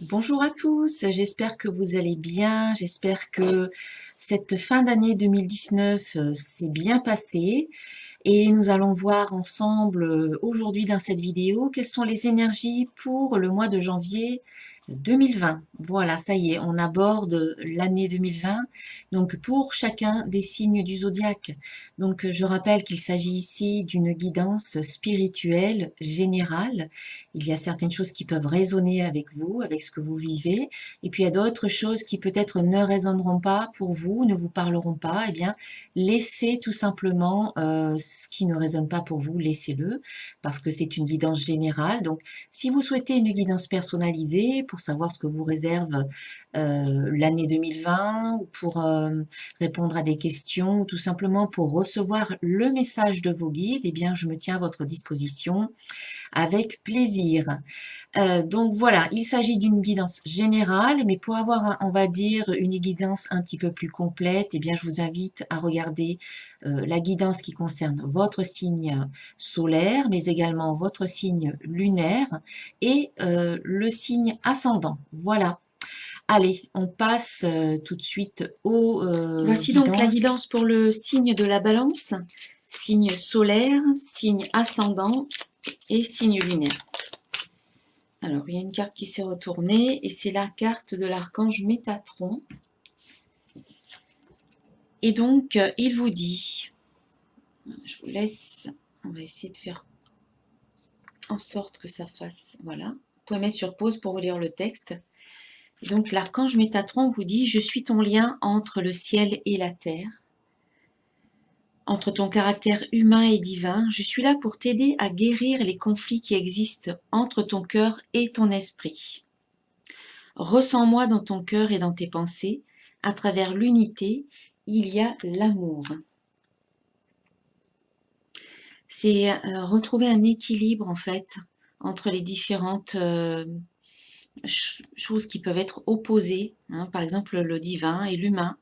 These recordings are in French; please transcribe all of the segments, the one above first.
Bonjour à tous, j'espère que vous allez bien, j'espère que cette fin d'année 2019 s'est bien passée et nous allons voir ensemble aujourd'hui dans cette vidéo quelles sont les énergies pour le mois de janvier 2020. Voilà, ça y est, on aborde l'année 2020, donc pour chacun des signes du zodiaque. Donc je rappelle qu'il s'agit ici d'une guidance spirituelle générale. Il y a certaines choses qui peuvent résonner avec vous, avec ce que vous vivez, et puis il y a d'autres choses qui peut-être ne résonneront pas pour vous, ne vous parleront pas. Eh bien, laissez tout simplement ce qui ne résonne pas pour vous, laissez-le, parce que c'est une guidance générale. Donc, si vous souhaitez une guidance personnalisée pour savoir ce que vous réserve l'année 2020, ou pour répondre à des questions, ou tout simplement pour recevoir le message de vos guides, eh bien, je me tiens à votre disposition avec plaisir. Donc voilà, il s'agit d'une guidance générale, mais pour avoir, on va dire, une guidance un petit peu plus complète, eh bien, je vous invite à regarder la guidance qui concerne votre signe solaire, mais également votre signe lunaire et le signe ascendant. Voilà. Allez, on passe tout de suite aux Voici donc la guidances. guidance pour le signe de la balance, signe solaire, signe ascendant et signe lunaire. Alors, il y a une carte qui s'est retournée et c'est la carte de l'archange Métatron. Et donc, il vous dit, je vous laisse, on va essayer de faire en sorte que ça fasse, voilà. Vous pouvez mettre sur pause pour vous lire le texte. Donc, l'archange Métatron vous dit, je suis ton lien entre le ciel et la terre. Entre ton caractère humain et divin, je suis là pour t'aider à guérir les conflits qui existent entre ton cœur et ton esprit. Ressens-moi dans ton cœur et dans tes pensées. À travers l'unité, il y a l'amour. C'est retrouver un équilibre en fait entre les différentes choses qui peuvent être opposées, hein, par exemple le divin et l'humain,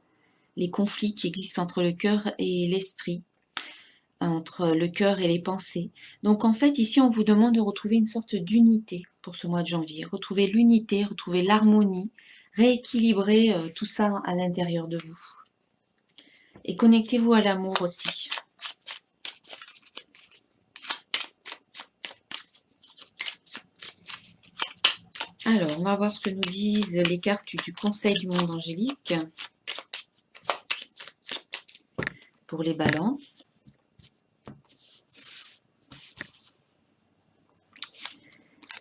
les conflits qui existent entre le cœur et l'esprit, entre le cœur et les pensées. Donc en fait, ici, on vous demande de retrouver une sorte d'unité pour ce mois de janvier. Retrouver l'unité, retrouver l'harmonie, rééquilibrer tout ça à l'intérieur de vous. Et connectez-vous à l'amour aussi. Alors, on va voir ce que nous disent les cartes du Conseil du monde angélique pour les balances.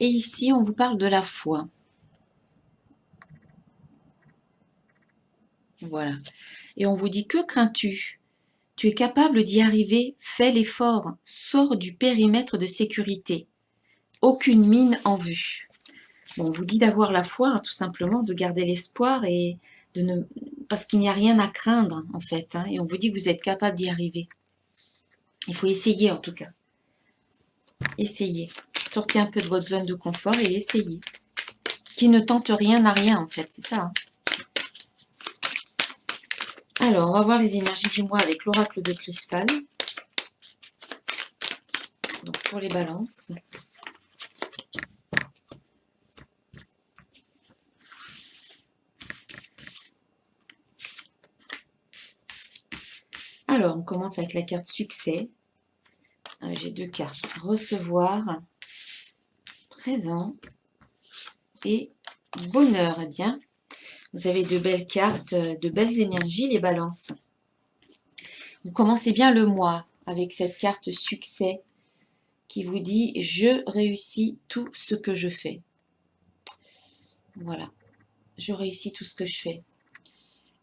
Et ici, on vous parle de la foi. Voilà. Et on vous dit, que crains-tu? Tu es capable d'y arriver, fais l'effort, sors du périmètre de sécurité. Aucune mine en vue. Bon, on vous dit d'avoir la foi, hein, tout simplement, de garder l'espoir et de ne... parce qu'il n'y a rien à craindre, en fait. Hein, et on vous dit que vous êtes capable d'y arriver. Il faut essayer, en tout cas. Essayez. Sortez un peu de votre zone de confort et essayez. Qui ne tente rien n'a rien, en fait. C'est ça. Hein. Alors, on va voir les énergies du mois avec l'oracle de cristal. Donc, pour les balances. Alors, on commence avec la carte succès. J'ai deux cartes. Recevoir, présent et bonheur. Eh bien, vous avez de belles cartes, de belles énergies, les balances. Vous commencez bien le mois avec cette carte succès qui vous dit « Je réussis tout ce que je fais ». Voilà, je réussis tout ce que je fais.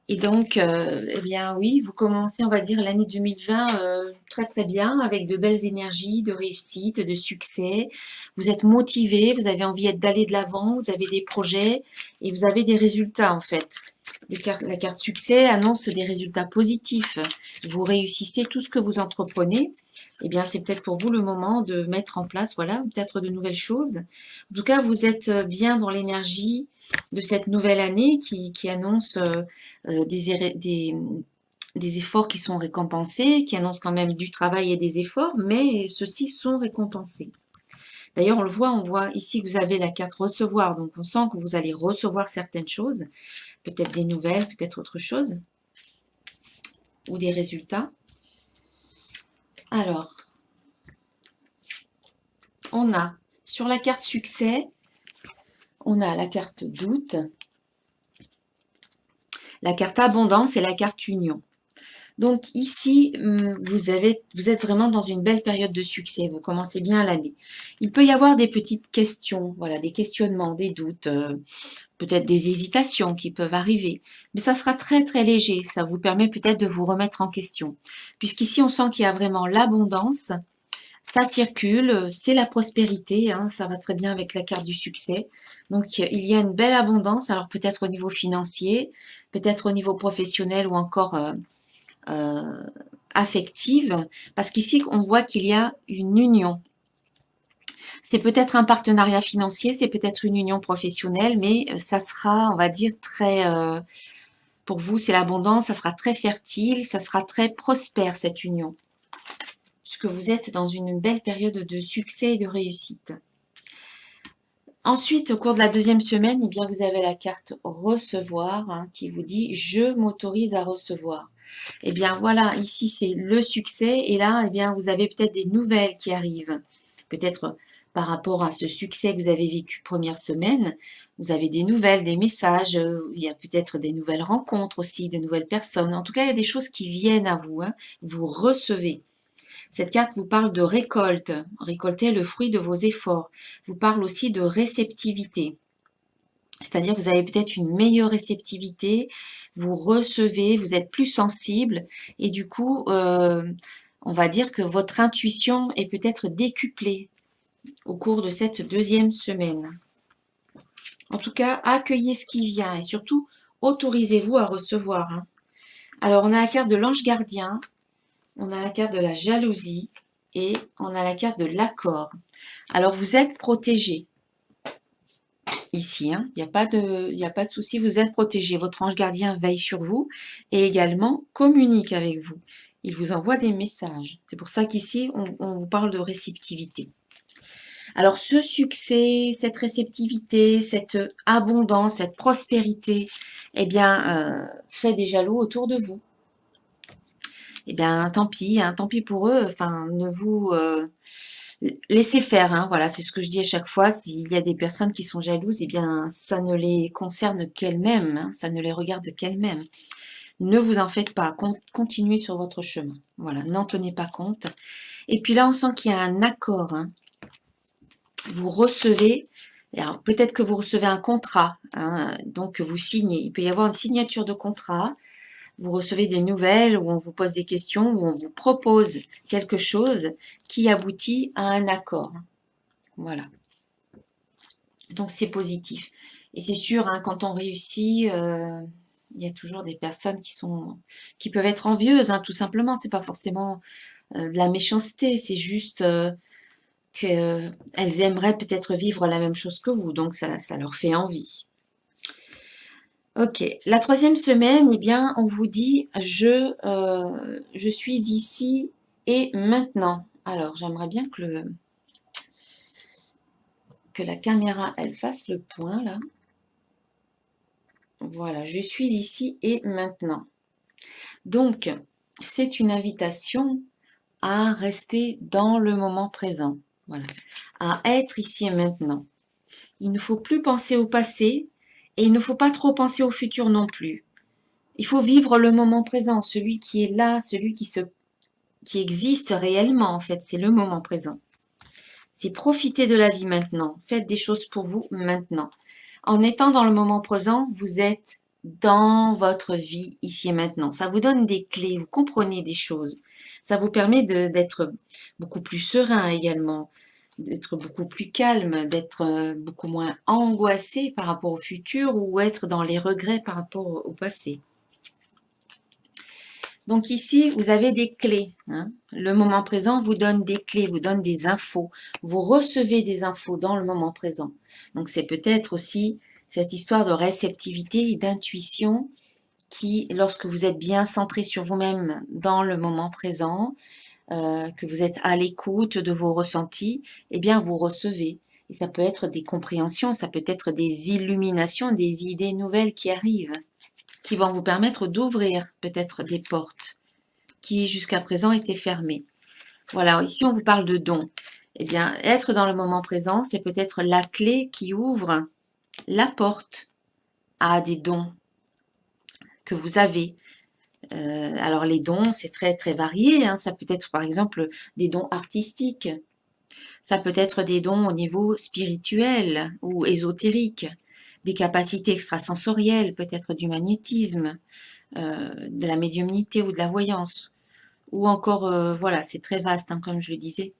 Et donc, eh bien oui, vous commencez, on va dire, l'année 2020 très très bien, avec de belles énergies, de réussite, de succès. Vous êtes motivé, vous avez envie d'aller de l'avant, vous avez des projets et vous avez des résultats en fait. La carte succès annonce des résultats positifs. Vous réussissez tout ce que vous entreprenez. Eh bien, c'est peut-être pour vous le moment de mettre en place, voilà, peut-être de nouvelles choses. En tout cas, vous êtes bien dans l'énergie de cette nouvelle année qui annonce des efforts qui sont récompensés, qui annoncent quand même du travail et des efforts, mais ceux-ci sont récompensés. D'ailleurs, on voit ici que vous avez la carte recevoir, donc on sent que vous allez recevoir certaines choses, peut-être des nouvelles, peut-être autre chose, ou des résultats. Alors, on a sur la carte succès, on a la carte doute, la carte abondance et la carte union. Donc ici, vous êtes vraiment dans une belle période de succès. Vous commencez bien l'année. Il peut y avoir des petites questions, voilà, des questionnements, des doutes, peut-être des hésitations qui peuvent arriver. Mais ça sera très très léger. Ça vous permet peut-être de vous remettre en question. Puisqu'ici, on sent qu'il y a vraiment l'abondance. Ça circule, c'est la prospérité, hein, ça va très bien avec la carte du succès. Donc il y a une belle abondance, alors peut-être au niveau financier, peut-être au niveau professionnel ou encore euh, affective, parce qu'ici on voit qu'il y a une union. C'est peut-être un partenariat financier, c'est peut-être une union professionnelle, mais ça sera, on va dire, très, pour vous c'est l'abondance, ça sera très fertile, ça sera très prospère cette union, puisque vous êtes dans une belle période de succès et de réussite. Ensuite, au cours de la deuxième semaine, eh bien, vous avez la carte recevoir, hein, qui vous dit « Je m'autorise à recevoir ». Eh bien voilà, ici c'est le succès et là, eh bien, vous avez peut-être des nouvelles qui arrivent. Peut-être par rapport à ce succès que vous avez vécu première semaine, vous avez des nouvelles, des messages, il y a peut-être des nouvelles rencontres aussi, de nouvelles personnes. En tout cas, il y a des choses qui viennent à vous, hein, vous recevez. Cette carte vous parle de récolte, récolter le fruit de vos efforts. Vous parle aussi de réceptivité. C'est-à-dire que vous avez peut-être une meilleure réceptivité, vous recevez, vous êtes plus sensible et du coup, on va dire que votre intuition est peut-être décuplée au cours de cette deuxième semaine. En tout cas, accueillez ce qui vient et surtout, autorisez-vous à recevoir, hein. Alors, on a la carte de l'ange gardien, on a la carte de la jalousie et on a la carte de l'accord. Alors, vous êtes protégé. Ici, hein. Il n'y a pas de souci, vous êtes protégé. Votre ange gardien veille sur vous et également communique avec vous. Il vous envoie des messages. C'est pour ça qu'ici, on vous parle de réceptivité. Alors, ce succès, cette réceptivité, cette abondance, cette prospérité, eh bien, fait des jaloux autour de vous. Eh bien, tant pis, hein, tant pis pour eux. Enfin, ne vous laissez faire, hein, voilà, c'est ce que je dis à chaque fois. S'il y a des personnes qui sont jalouses, eh bien, ça ne les concerne qu'elles-mêmes, hein, ça ne les regarde qu'elles-mêmes. Ne vous en faites pas, continuez sur votre chemin. Voilà, n'en tenez pas compte. Et puis là, on sent qu'il y a un accord, hein. Vous recevez, alors peut-être que vous recevez un contrat, hein, donc vous signez. Il peut y avoir une signature de contrat. Vous recevez des nouvelles où on vous pose des questions, où on vous propose quelque chose qui aboutit à un accord. Voilà. Donc c'est positif. Et c'est sûr, hein, quand on réussit, il y a toujours des personnes qui peuvent être envieuses, hein, tout simplement. C'est pas forcément de la méchanceté, c'est juste qu'elles aimeraient peut-être vivre la même chose que vous, donc ça leur fait envie. Ok, la troisième semaine, eh bien, on vous dit je suis ici et maintenant. Alors, j'aimerais bien que la caméra, elle fasse le point là. Voilà, je suis ici et maintenant. Donc, c'est une invitation à rester dans le moment présent. Voilà, à être ici et maintenant. Il ne faut plus penser au passé et il ne faut pas trop penser au futur non plus. Il faut vivre le moment présent, celui qui est là, celui qui existe réellement en fait, c'est le moment présent. C'est profiter de la vie maintenant. Faites des choses pour vous maintenant. En étant dans le moment présent, vous êtes dans votre vie ici et maintenant. Ça vous donne des clés, vous comprenez des choses. Ça vous permet d'être beaucoup plus serein également, d'être beaucoup plus calme, d'être beaucoup moins angoissé par rapport au futur ou être dans les regrets par rapport au passé. Donc ici, vous avez des clés, hein. Le moment présent vous donne des clés, vous donne des infos. Vous recevez des infos dans le moment présent. Donc c'est peut-être aussi cette histoire de réceptivité et d'intuition qui, lorsque vous êtes bien centré sur vous-même dans le moment présent, que vous êtes à l'écoute de vos ressentis, eh bien vous recevez. Et ça peut être des compréhensions, ça peut être des illuminations, des idées nouvelles qui arrivent, qui vont vous permettre d'ouvrir peut-être des portes qui jusqu'à présent étaient fermées. Voilà, ici on vous parle de dons. Eh bien, être dans le moment présent, c'est peut-être la clé qui ouvre la porte à des dons que vous avez. Alors les dons, c'est très très varié, hein. Ça peut être par exemple des dons artistiques, ça peut être des dons au niveau spirituel ou ésotérique, des capacités extrasensorielles, peut-être du magnétisme, de la médiumnité ou de la voyance. Ou encore, voilà, c'est très vaste, hein, comme je le disais.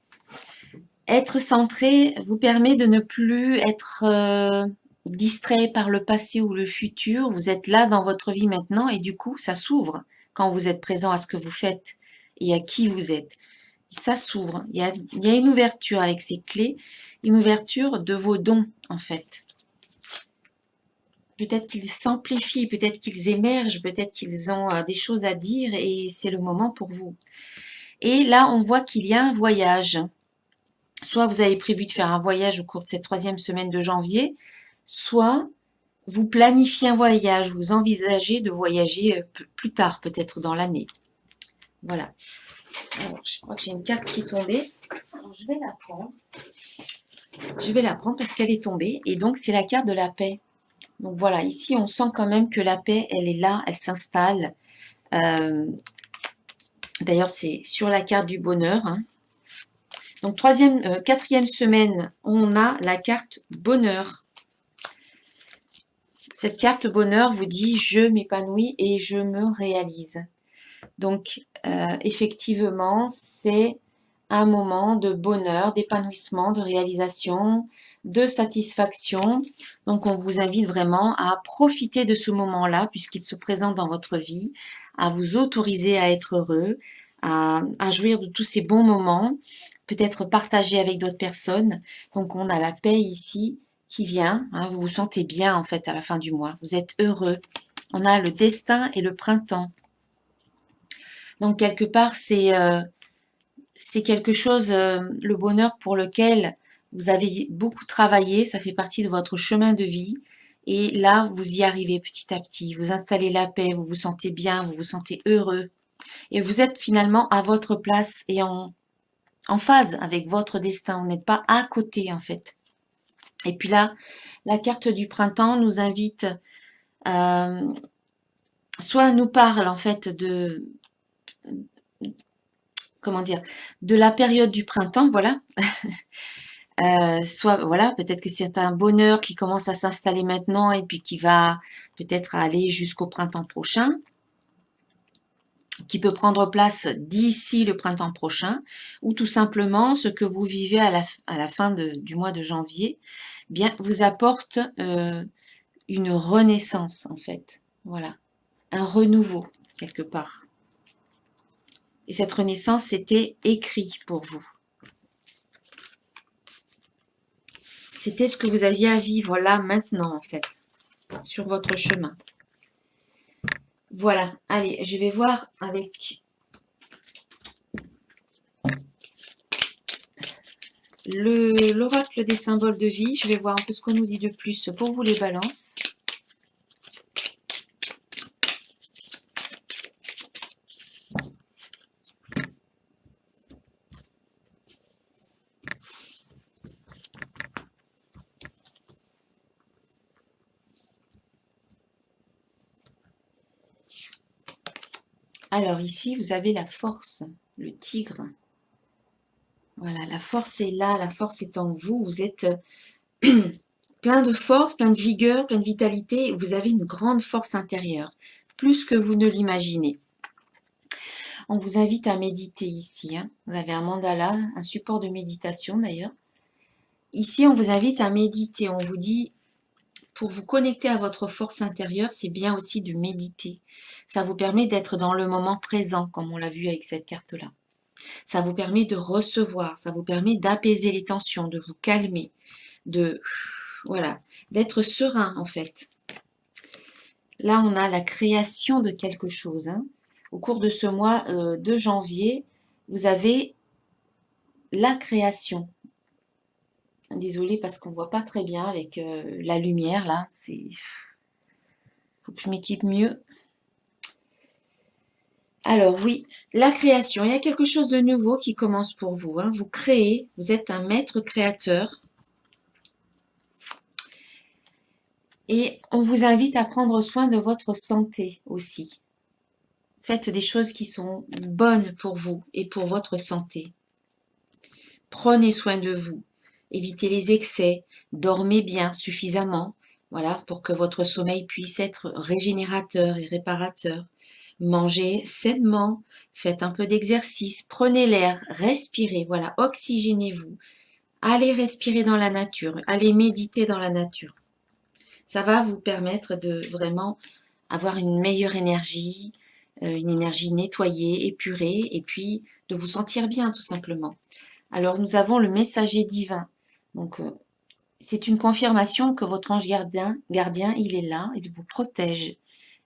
Être centré vous permet de ne plus être distrait par le passé ou le futur. Vous êtes là dans votre vie maintenant et du coup, ça s'ouvre quand vous êtes présent à ce que vous faites et à qui vous êtes. Ça s'ouvre. Il y a une ouverture avec ces clés, une ouverture de vos dons en fait. Peut-être qu'ils s'amplifient, peut-être qu'ils émergent, peut-être qu'ils ont des choses à dire et c'est le moment pour vous. Et là, on voit qu'il y a un voyage. Soit vous avez prévu de faire un voyage au cours de cette 3e semaine de janvier, soit vous planifiez un voyage, vous envisagez de voyager plus tard, peut-être dans l'année. Voilà. Alors, je crois que j'ai une carte qui est tombée. Alors, je vais la prendre. Je vais la prendre parce qu'elle est tombée. Et donc, c'est la carte de la paix. Donc voilà, ici, on sent quand même que la paix, elle est là, elle s'installe. D'ailleurs, c'est sur la carte du bonheur, hein. Donc, 4e semaine, on a la carte bonheur. Cette carte bonheur vous dit « je m'épanouis et je me réalise ». Donc, effectivement, c'est un moment de bonheur, d'épanouissement, de réalisation, de satisfaction. Donc, on vous invite vraiment à profiter de ce moment-là, puisqu'il se présente dans votre vie, à vous autoriser à être heureux, à jouir de tous ces bons moments, peut-être partager avec d'autres personnes. Donc, on a la paix ici qui vient, hein, vous vous sentez bien en fait à la fin du mois, vous êtes heureux. On a le destin et le printemps. Donc quelque part, c'est quelque chose, le bonheur pour lequel vous avez beaucoup travaillé, ça fait partie de votre chemin de vie. Et là, vous y arrivez petit à petit, vous installez la paix, vous vous sentez bien, vous vous sentez heureux. Et vous êtes finalement à votre place et en phase avec votre destin, vous n'êtes pas à côté en fait. Et puis là, la carte du printemps nous invite, soit nous parle en fait de, comment dire, de la période du printemps, voilà. Soit, voilà, peut-être que c'est un bonheur qui commence à s'installer maintenant et puis qui va peut-être aller jusqu'au printemps prochain, qui peut prendre place d'ici le printemps prochain, ou tout simplement ce que vous vivez à la fin du mois de janvier, eh bien, vous apporte une renaissance en fait, voilà, un renouveau quelque part. Et cette renaissance, c'était écrit pour vous. C'était ce que vous aviez à vivre là, maintenant, en fait, sur votre chemin. Voilà, allez, je vais voir avec l'oracle des symboles de vie. Je vais voir un peu ce qu'on nous dit de plus pour vous les balances. Alors ici, vous avez la force, le tigre. Voilà, la force est là, la force est en vous. Vous êtes plein de force, plein de vigueur, plein de vitalité. Vous avez une grande force intérieure, plus que vous ne l'imaginez. On vous invite à méditer ici, hein. Vous avez un mandala, un support de méditation d'ailleurs. Ici, on vous invite à méditer. On vous dit, pour vous connecter à votre force intérieure, c'est bien aussi de méditer. Ça vous permet d'être dans le moment présent, comme on l'a vu avec cette carte-là. Ça vous permet de recevoir, ça vous permet d'apaiser les tensions, de vous calmer, voilà, d'être serein en fait. Là, on a la création de quelque chose, hein. Au cours de ce mois de janvier, vous avez la création. Désolée parce qu'on ne voit pas très bien avec la lumière là. Faut que je m'équipe mieux. Alors oui, la création. Il y a quelque chose de nouveau qui commence pour vous, hein. Vous créez, vous êtes un maître créateur. Et on vous invite à prendre soin de votre santé aussi. Faites des choses qui sont bonnes pour vous et pour votre santé. Prenez soin de vous. Évitez les excès. Dormez bien suffisamment. Voilà, pour que votre sommeil puisse être régénérateur et réparateur. Mangez sainement. Faites un peu d'exercice. Prenez l'air. Respirez. Voilà, oxygénez-vous. Allez respirer dans la nature. Allez méditer dans la nature. Ça va vous permettre de vraiment avoir une meilleure énergie, une énergie nettoyée, épurée, et puis de vous sentir bien tout simplement. Alors nous avons le messager divin. Donc c'est une confirmation que votre ange gardien, il est là, il vous protège.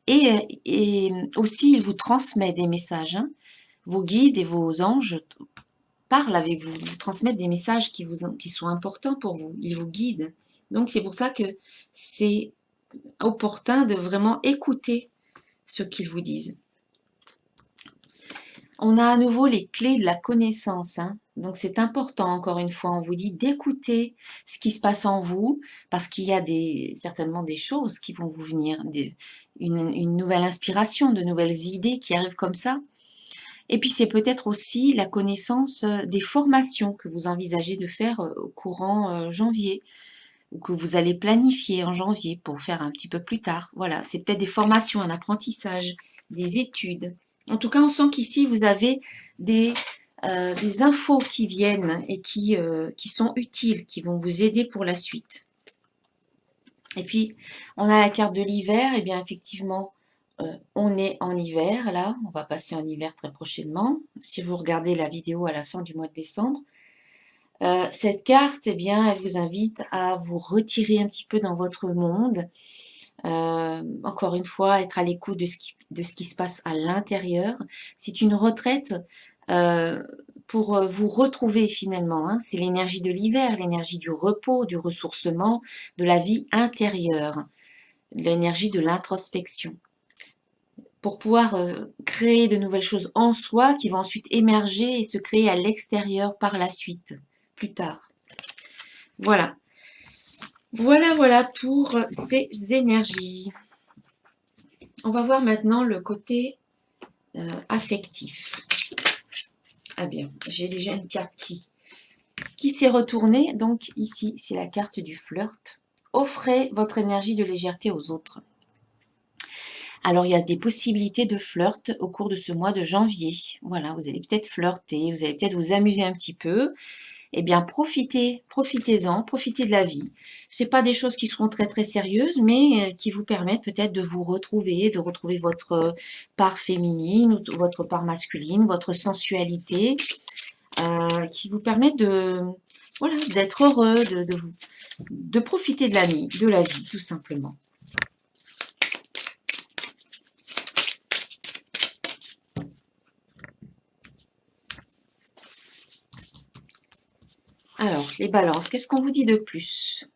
Et aussi il vous transmet des messages, hein. Vos guides et vos anges parlent avec vous, vous transmettent des messages qui sont importants pour vous. Ils vous guident. Donc c'est pour ça que c'est opportun de vraiment écouter ce qu'ils vous disent. On a à nouveau les clés de la connaissance, hein. Donc c'est important, encore une fois, on vous dit d'écouter ce qui se passe en vous, parce qu'il y a certainement des choses qui vont vous venir, une nouvelle inspiration, de nouvelles idées qui arrivent comme ça. Et puis c'est peut-être aussi la connaissance des formations que vous envisagez de faire au courant janvier, ou que vous allez planifier en janvier pour faire un petit peu plus tard. Voilà, c'est peut-être des formations, un apprentissage, des études. En tout cas, on sent qu'ici, vous avez des infos qui viennent et qui sont utiles, qui vont vous aider pour la suite. Et puis, on a la carte de l'hiver. Et bien, effectivement, on est en hiver, là. On va passer en hiver très prochainement. Si vous regardez la vidéo à la fin du mois de décembre, cette carte, eh bien, elle vous invite à vous retirer un petit peu dans votre monde. Encore une fois, être à l'écoute de ce qui se passe à l'intérieur. C'est une retraite pour vous retrouver finalement, hein. C'est l'énergie de l'hiver, l'énergie du repos, du ressourcement, de la vie intérieure, l'énergie de l'introspection. Pour pouvoir créer de nouvelles choses en soi qui vont ensuite émerger et se créer à l'extérieur par la suite, plus tard. Voilà. Voilà pour ces énergies. On va voir maintenant le côté affectif. Ah bien, j'ai déjà une carte qui s'est retournée. Donc ici, c'est la carte du flirt. Offrez votre énergie de légèreté aux autres. Alors, il y a des possibilités de flirt au cours de ce mois de janvier. Voilà, vous allez peut-être flirter, vous allez peut-être vous amuser un petit peu. Eh bien, profitez-en, profitez de la vie. Ce n'est pas des choses qui seront très très sérieuses, mais qui vous permettent peut-être de vous retrouver, de retrouver votre part féminine, ou votre part masculine, votre sensualité, qui vous permettent voilà, d'être heureux, de profiter de la vie, tout simplement. Alors, les balances, qu'est-ce qu'on vous dit de plus?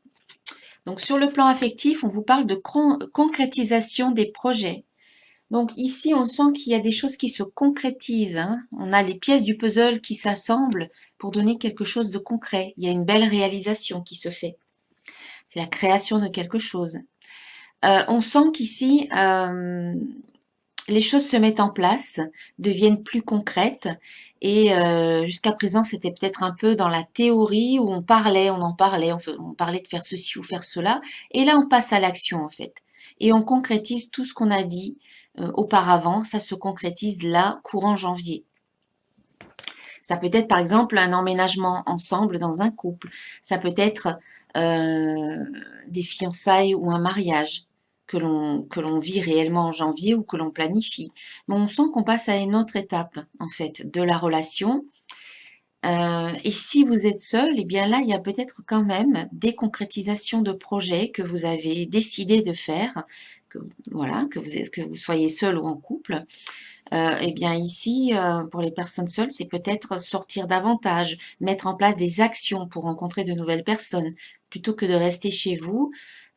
Donc, sur le plan affectif, on vous parle de concrétisation des projets. Donc, ici, on sent qu'il y a des choses qui se concrétisent, hein. On a les pièces du puzzle qui s'assemblent pour donner quelque chose de concret. Il y a une belle réalisation qui se fait. C'est la création de quelque chose. On sent qu'ici, les choses se mettent en place, deviennent plus concrètes. Et jusqu'à présent, c'était peut-être un peu dans la théorie où on en parlait, on parlait de faire ceci ou faire cela. Et là, on passe à l'action, en fait. Et on concrétise tout ce qu'on a dit auparavant. Ça se concrétise là, courant janvier. Ça peut être, par exemple, un emménagement ensemble dans un couple. Ça peut être des fiançailles ou un mariage que l'on vit réellement en janvier ou que l'on planifie. Mais on sent qu'on passe à une autre étape, en fait, de la relation. Et si vous êtes seul, eh bien là, il y a peut-être quand même des concrétisations de projets que vous avez décidé de faire, voilà, que vous soyez seul ou en couple. Eh bien ici, pour les personnes seules, c'est peut-être sortir davantage, mettre en place des actions pour rencontrer de nouvelles personnes. Plutôt que de rester chez vous,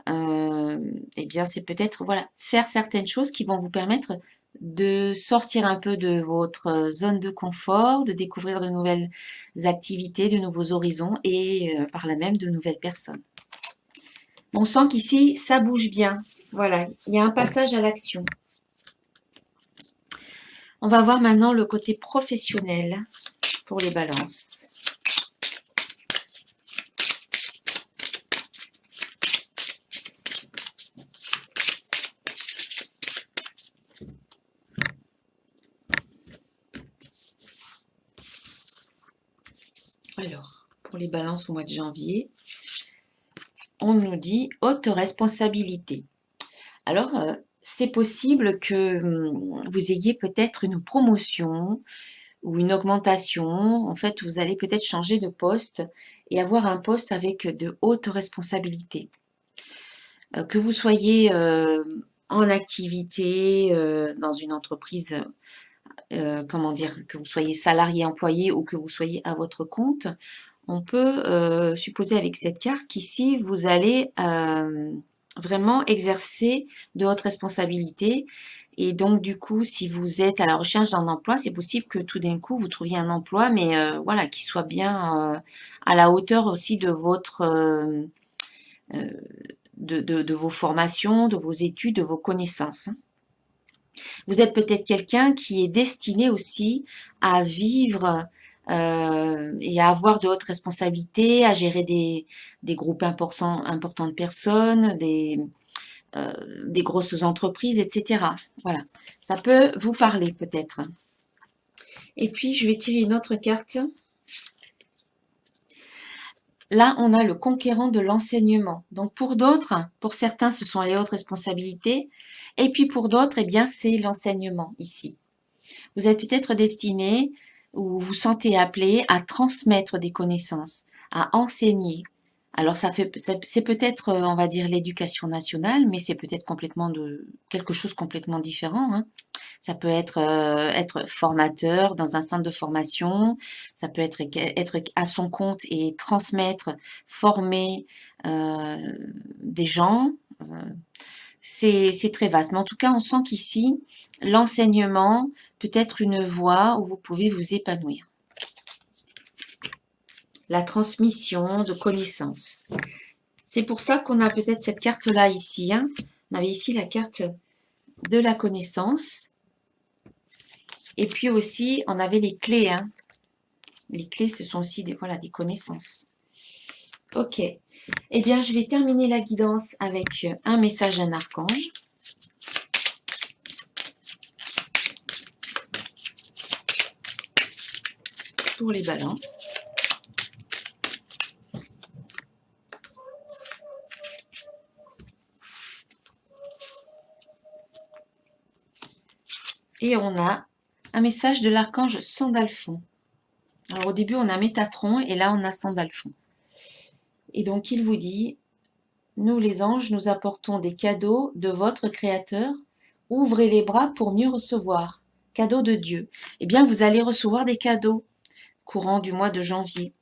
eh bien c'est peut-être voilà, faire certaines choses qui vont vous permettre de sortir un peu de votre zone de confort, de découvrir de nouvelles activités, de nouveaux horizons et par là même de nouvelles personnes. On sent qu'ici, ça bouge bien. Voilà, il y a un passage à l'action. On va voir maintenant le côté professionnel pour les balances. Alors, pour les balances au mois de janvier, on nous dit haute responsabilité. Alors, c'est possible que vous ayez peut-être une promotion ou une augmentation. En fait, vous allez peut-être changer de poste et avoir un poste avec de hautes responsabilités. Que vous soyez en activité dans une entreprise, comment dire, que vous soyez salarié, employé ou que vous soyez à votre compte, on peut supposer avec cette carte qu'ici, vous allez vraiment exercer de hautes responsabilités. Et donc, du coup, si vous êtes à la recherche d'un emploi, c'est possible que tout d'un coup, vous trouviez un emploi, mais voilà, qui soit bien à la hauteur aussi de votre euh, de vos formations, de vos études, de vos connaissances. Vous êtes peut-être quelqu'un qui est destiné aussi à vivre et à avoir de hautes responsabilités, à gérer des groupes importants de personnes, des grosses entreprises, etc. Voilà, ça peut vous parler peut-être. Et puis, je vais tirer une autre carte. Là, on a le conquérant de l'enseignement. Donc, pour d'autres, pour certains, ce sont les hautes responsabilités. Et puis, pour d'autres, eh bien, c'est l'enseignement ici. Vous êtes peut-être destiné ou vous sentez appelé à transmettre des connaissances, à enseigner. Alors, c'est peut-être, on va dire, l'éducation nationale, mais c'est peut-être quelque chose complètement différent, hein. Ça peut être formateur dans un centre de formation, ça peut être à son compte et transmettre, former des gens. C'est très vaste. Mais en tout cas, on sent qu'ici, l'enseignement peut être une voie où vous pouvez vous épanouir. La transmission de connaissances. C'est pour ça qu'on a peut-être cette carte-là ici, hein. On avait ici la carte de la connaissance. Et puis aussi, on avait les clés, hein. Les clés, ce sont aussi voilà, des connaissances. Ok. Eh bien, je vais terminer la guidance avec un message d'un archange. Pour les balances. Et on a un message de l'archange Sandalphon. Alors au début, on a Métatron et là, on a Sandalphon. Et donc, il vous dit, nous les anges, nous apportons des cadeaux de votre Créateur. Ouvrez les bras pour mieux recevoir. Cadeau de Dieu. Eh bien, vous allez recevoir des cadeaux courant du mois de janvier.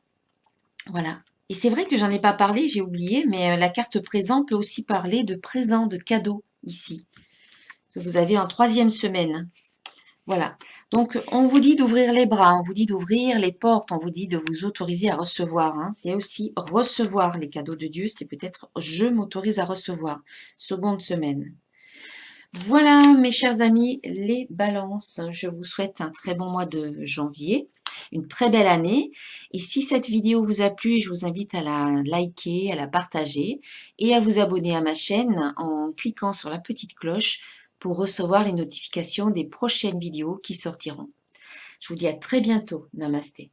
Voilà. Et c'est vrai que j'en ai pas parlé, j'ai oublié, mais la carte présent peut aussi parler de présent, de cadeau ici, que vous avez en 3e semaine. Voilà. Donc, on vous dit d'ouvrir les bras, on vous dit d'ouvrir les portes, on vous dit de vous autoriser à recevoir, hein. C'est aussi recevoir les cadeaux de Dieu, c'est peut-être je m'autorise à recevoir. 2e semaine. Voilà, mes chers amis, les balances. Je vous souhaite un très bon mois de janvier, une très belle année. Et si cette vidéo vous a plu, je vous invite à la liker, à la partager et à vous abonner à ma chaîne en cliquant sur la petite cloche pour recevoir les notifications des prochaines vidéos qui sortiront. Je vous dis à très bientôt. Namasté.